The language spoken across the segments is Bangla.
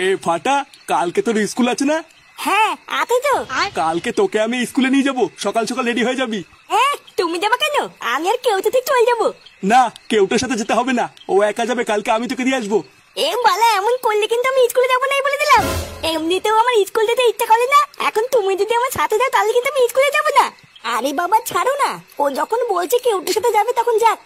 এ ফাটা, কালকে তোর স্কুল আছে না? হ্যাঁ আছে তো। কালকে তোকে আমি স্কুলে নিয়ে যাবো, সকাল সকাল রেডি হয়ে যাবি। হ্যাঁ তুমি যাবে কেন? আমি আর কেউ তো ঠিক চলে যাবো। না, কেউটার সাথে যেতে হবে না, ও একা যাবে। কালকে আমি তোকে দিয়ে আসবো। এ বালা, এমন করলে কিন্তু আমি স্কুলে যাবো নাই বলে দিলাম। এমনিতেও আমার স্কুল যেতে ইচ্ছা করে না, এখন তুমি যদি আমার সাথে যাও তাহলে কিন্তু আমি স্কুলে যাবো না। আরে বাবা ছাড়ো না, ও যখন বলছে কেউটার সাথে যাবে তখন যাক।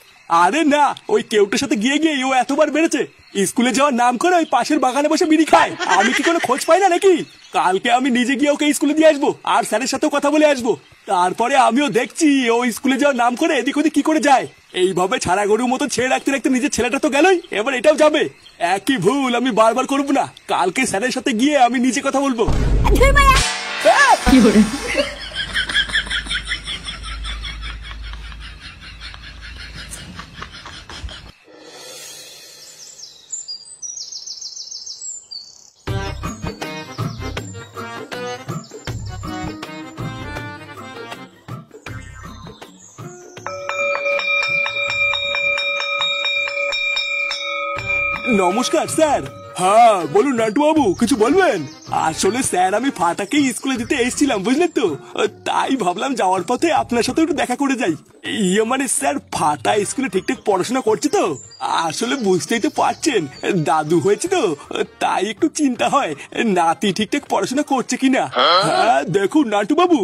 আরে না, ওই কেউটার সাথে গিয়ে গিয়ে ও এতবার বেড়েছে। স্কুলে যাওয়ার নাম করে ওই পাশের বাগানে বসে বিড়ি খায়। আমি কি কোনো খোঁজ পাই না নাকি? কালকে আমি নিজে গিয়ে ওকে স্কুলে দিয়ে আসবো, আর স্যারের সাথেও কথা বলে আসবো। তারপরে আমিও দেখছি ও স্কুলে যাওয়ার নাম করে এদিক ওদিক কি করে যায়। এইভাবে ছাড়া গরুর মতো ছেড়ে রাখতে রাখতে নিজের ছেলেটা তো গেলই, এবার এটাও যাবে। একই ভুল আমি বারবার করবো না। কালকে স্যারের সাথে গিয়ে আমি নিজে কথা বলবো। নমস্কার স্যার। হ্যাঁ বলুন নান্টু বাবু, কিছু বলবেন? আসলে স্যার আমি ফাটাকে স্কুলে দিতে এসেছিলাম, বুঝলেন তো, তাই ভাবলাম যাওয়ার পথে আপনার সাথে একটু দেখা করে যাই। ইয়ে মানে স্যার, ফাটা স্কুলে ঠিকঠাক পড়াশোনা করছে তো? আসলে বুঝতেই তো পারছেন, দাদু হয়েছে তো, তাই একটু চিন্তা হয় নাতি ঠিকঠাক পড়াশোনা করছে কিনা। হ্যাঁ দেখুন নান্টু বাবু,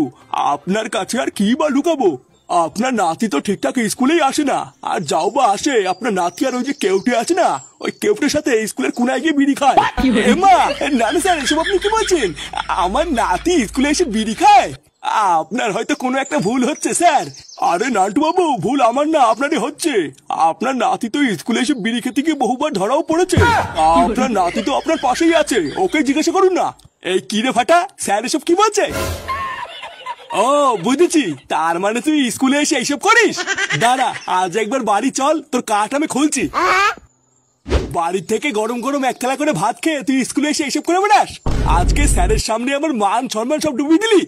আপনার কাছে আর কি বা লুকাবো, আপনার নাতি তো ঠিকঠাক স্কুলেই আসে না। আর যাও বা আসে, আপনার নাতি আর ওই যে কেউটে আছে না, ওই কেউটের সাথে স্কুলের কোনায় গিয়ে বিড়ি খায়। এমা না না স্যার, এসব আপনি কি বলছেন? আমার নাতি স্কুলে এসে বিড়ি খায়? আপনার হয়তো কোনো একটা ভুল হচ্ছে স্যার। আরে নান্টু বাবু, ভুল আমার না, আপনারই হচ্ছে। আপনার নাতি তো স্কুলে এসে বিড়ি খেতে গিয়ে বহুবার ধরাও পড়েছে। আপনার নাতি তো আপনার পাশেই আছে, ওকে জিজ্ঞাসা করুন না। এই কি রে ফাটা, স্যার এসব কি বলছে? ও বুঝেছি, তার মানে তুই স্কুলে এসে এইসব করিস। দাঁড়া, আজ একবার বাড়ি চল, তোর কাঠ আমি খুলছি। বাড়ি থেকে গরম গরম এক থালা করে ভাত খেয়ে তুই স্কুলে এসে এইসব করে বেড়াস? আজকে স্যারের সামনে আমার মান সম্মান সব ডুবিয়ে দিলি।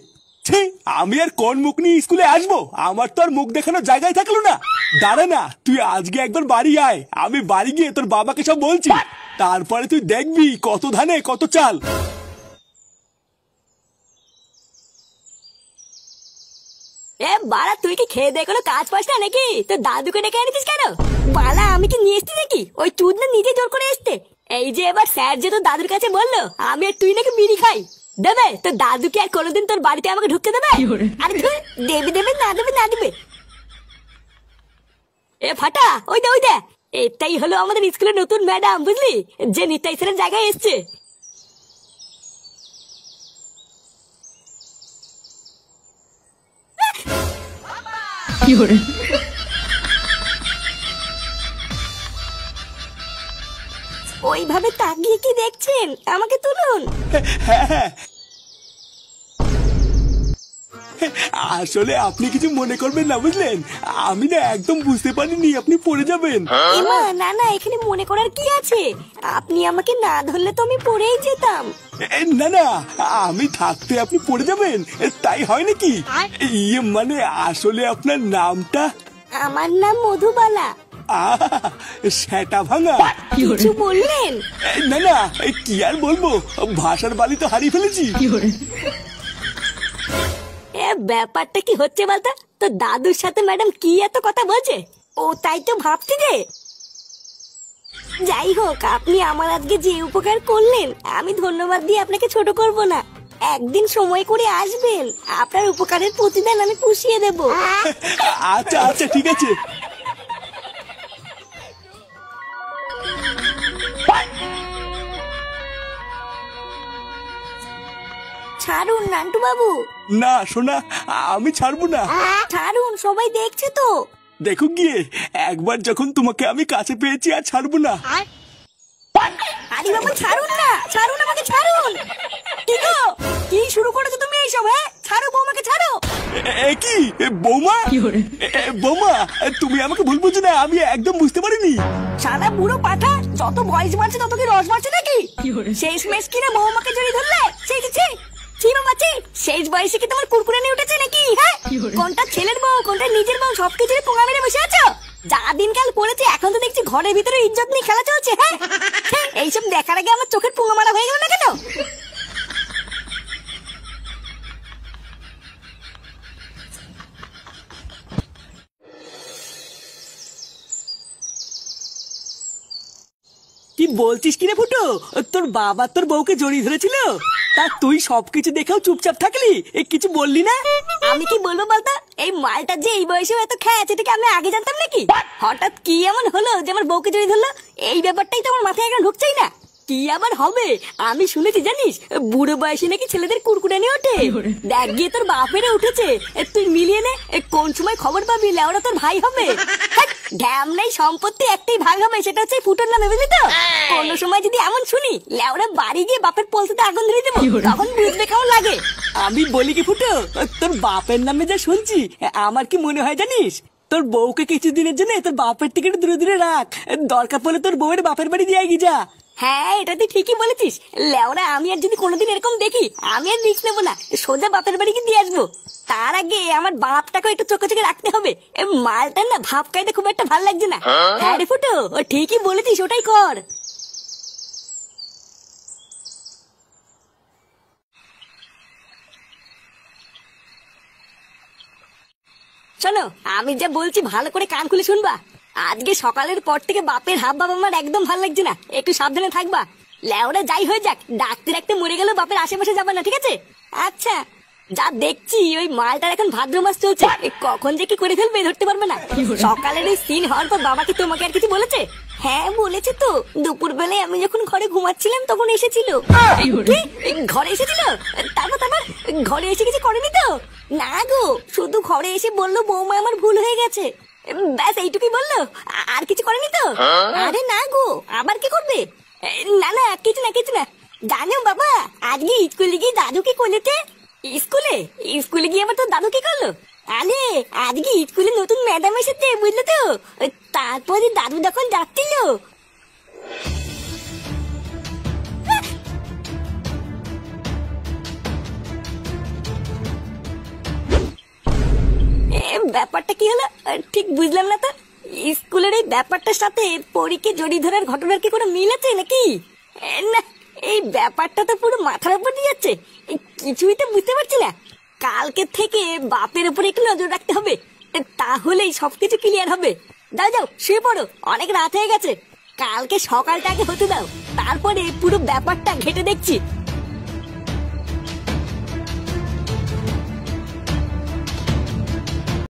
ছি, আমি আর কোন মুখ নিয়ে স্কুলে আসবো? আমার তো আর মুখ দেখানোর জায়গায় থাকলো না। দাঁড়া না, তুই আজকে একবার বাড়ি আয়, আমি বাড়ি গিয়ে তোর বাবাকে সব বলছি। তারপরে তুই দেখবি কত ধানে কত চাল। এ বাড়া, তুই কি খেয়ে দিয়ে কোনো কাজ পাস না নাকি? তোর দাদুকে ডেকে এনেছিস কেন? বাড়া, আমি কি নিয়ে এসছি নাকি? ওই চুদ না নিজে জোর করে এসছে। এই যে এবার স্যার যে তোর দাদুর কাছে বললো আমি আর তুই নাকি বিড়ি খাই, দেবে তোর দাদুকে আর কোনোদিন তোর বাড়িতে আমাকে ঢুকতে দেবে? আরে দেবে দেবে না দেবে না দেবে। এ ফাটা, ওই দে ওই দে, এটাই হলো আমাদের স্কুলের নতুন ম্যাডাম, বুঝলি, যে নিতাই স্যারের জায়গায় এসছে। ওইভাবে তাকিয়ে কি দেখছেন? আমাকে তুলুন। আসলে আপনি কিছু মনে করবেন না, বুঝলেন, আমি না একদম বুঝতে পারিনি আপনি পড়ে যাবেন। এমা না না, এখানে মনে করার কি আছে? আপনি আমাকে না ধরলে তো আমি পড়েই যেতাম। না না, আমি থাকতে আপনি পড়ে যাবেন তাই হয় নাকি? ইয়ে মানে আসলে আপনার নামটা? আমার নাম মধুবালা। সেটা ভাঙা। কিছু বললেন? না না, কি আর বলবো, ভাষার বালি তো হারিয়ে ফেলেছি। এ ব্যাপারটা কি হচ্ছে বলতো? তো দাদুর সাথে ম্যাডাম কি এত কথা বলছে? ও তাই তো ভাবছি রে। যাই হোক, আপনি আমার আজকে যে উপকার করলেন, আমি ধন্যবাদ দিয়ে আপনাকে ছোট করব না। একদিন সময় করে আসবেন, আপনার উপকারের প্রতিদান আমি পুষিয়ে দেব। আচ্ছা আচ্ছা ঠিক আছে। ছাড়ুন নান্টু বাবু। না শোনা, আমি ছাড়বো না। ছাড়ুন, সবাই দেখছে তো। দেখো গিয়ে, একবার যখন তোমাকে আমি কাছে পেয়েছি আর ছাড়বো না। আরে বাবা ছাড়ুন না, ছাড়ুন আমাকে, ছাড়ুন। কি গো, কি শুরু করেছো তুমি এইসব? হ্যাঁ ছাড়ো বৌমাকে, ছাড়ো। কি বৌমা? বৌমা, তুমি আমাকে ভুল বুঝছো না, আমি একদম বুঝতে পারিনি। সাদা বুড়ো পাঠা, যত বয়স বাড়ছে তত কি রস বাড়ছে নাকি? শেষ মেশ কিনে বৌমাকে জড়িয়ে ধরলে? সেই শেষ বয়সে কি তোমার কুরকুরে নিয়ে উঠেছে নাকি? হ্যাঁ, কোনটা ছেলের বউ কোনটা নিজের বউ সবকিছুরই পোঙা মেরে বসে আছো। যা দিনকাল পড়েছে এখন তো দেখছি ঘরের ভিতরে ইজ্জত নিয়ে খেলা চলছে। হ্যাঁ এইসব দেখার আগে আমার চোখের পুঙ্গা মারা হয়ে গেল না কেন? কি বলছিস কিরে ফুটো, তোর বাবা তোর বউকে জড়িয়ে ধরেছিল? তা তুই সবকিছু দেখেও চুপচাপ থাকলি, কিছু বললি না? আমি কি বলবো বলতো, এই মালটা যে এই বয়সে এত খেয়ে আছে এটাকে আমি আগে জানতাম নাকি? হঠাৎ কি এমন হলো যে আমার বউকে জড়িয়ে ধরলো? এই ব্যাপারটাই তো আমার মাথায় এখন ঢুকছেই না। কি আবার হবে? আমি শুনেছি জানিস, বুড়ো বয়সে নাকি ছেলেদের কুরকুরানি ওঠে। দেখ গিয়ে তোর বাপেরে উঠেছে, তুই মিলিয়ে নে কোন সময় খবর পাবি লেওরা তোর ভাই হবে। ঢ্যাম নেই, সম্পত্তি একটাই ভাগ হবে, সেটা হচ্ছে ফুটোর নামে, বুঝলি তো? কোনো সময় যদি এমন শুনি লেওরা বাড়ি গিয়ে বাপের পলতে আগুন ধরে দেবো, তখন বুঝবে কেমন লাগে। আমি বলি কি ফুটো, তোর বাপের নামে যা শুনছি আমার কি মনে হয় জানিস, তোর বউকে কিছুদিনের জন্য তোর বাপের থেকে একটু দূরে দূরে রাখ, দরকার পড়লে তোর বউয়ের বাপের বাড়ি দিয়ে গিয়ে যা। হ্যাঁ এটা তুই ঠিকই বলেছিস লেওরা, আমি আর যদি কোনোদিন এরকম দেখি আমি আর রিস্ক নেবো না, সোজা বাপের বাড়ি গিয়ে দিয়ে আসবো। তার আগে আমার বাপটাকে একটু চোখে চোখে রাখতে হবে। মালটার না ভাব খাইতে খুব একটা ভালো লাগছে না। হ্যাঁ রে ফুটো, ও ঠিকই বলেছিস, ওটাই কর। শোনো, আমি যা বলছি ভালো করে কান খুলে শুনবা। আজকে সকালের পর থেকে বাপের হাব ভাব আমার একদম ভালো লাগছে না, একটু সাবধানে থাকবা। লেওরা যাই হয়ে যাক, ডাক্তার একটা মরে গেলেও বাপের আশেপাশে যাবে না, ঠিক আছে? আচ্ছা, যা দেখছি ওই মালটার এখন ভাদ্র মাস চলছে, কখন যে কি করে ফেলবে ধরতে পারবে না। সকালের এই সিন হওয়ার পর বাবা কি তোমাকে আর কিছু বলেছে? হ্যাঁ বলেছে তো, দুপুর বেলায় আমি যখন ঘরে ঘুমাচ্ছিলাম তখন এসেছিল। ঘরে এসেছিল? তারপর ঘরে এসে কিছু করেনি তো? না গো, শুধু ঘরে এসে বললো বৌমা আমার ভুল হয়ে গেছে, ব্যাস এইটুকুই বললো, আর কিছু করেনি তো? আরে না গো, আবার কি করবে? না না, কিছু না কিছু না। জানো বাবা, আজকে স্কুলে গিয়ে দাদু কি করেছে? স্কুলে গিয়ে আবার তোর দাদু কি করলো? আরে আজকে স্কুলে নতুন ম্যাডাম এসেছে, বুঝলে তো? তারপরে দাদু যখন যাচ্ছিল, ব্যাপারটা কি হলো ঠিক বুঝলাম না তো। স্কুলের এই ব্যাপারটার সাথে পরীকে জড়িয়ে ধরার ঘটনার কি কোনো মিল আছে নাকি? না, এই ব্যাপারটা তো পুরো মাথার উপর দিয়ে যাচ্ছে, কিছুই তো বুঝতে পারছি না। কালকে থেকে বাপের উপরে একটু নজর রাখতে হবে, তাহলেই সবকিছু ক্লিয়ার হবে। যাও যাও শুয়ে পড়ো, অনেক রাত হয়ে গেছে। কালকে সকালটা আগে হতে দাও, তারপরে পুরো ব্যাপারটা ঘেটে দেখছি।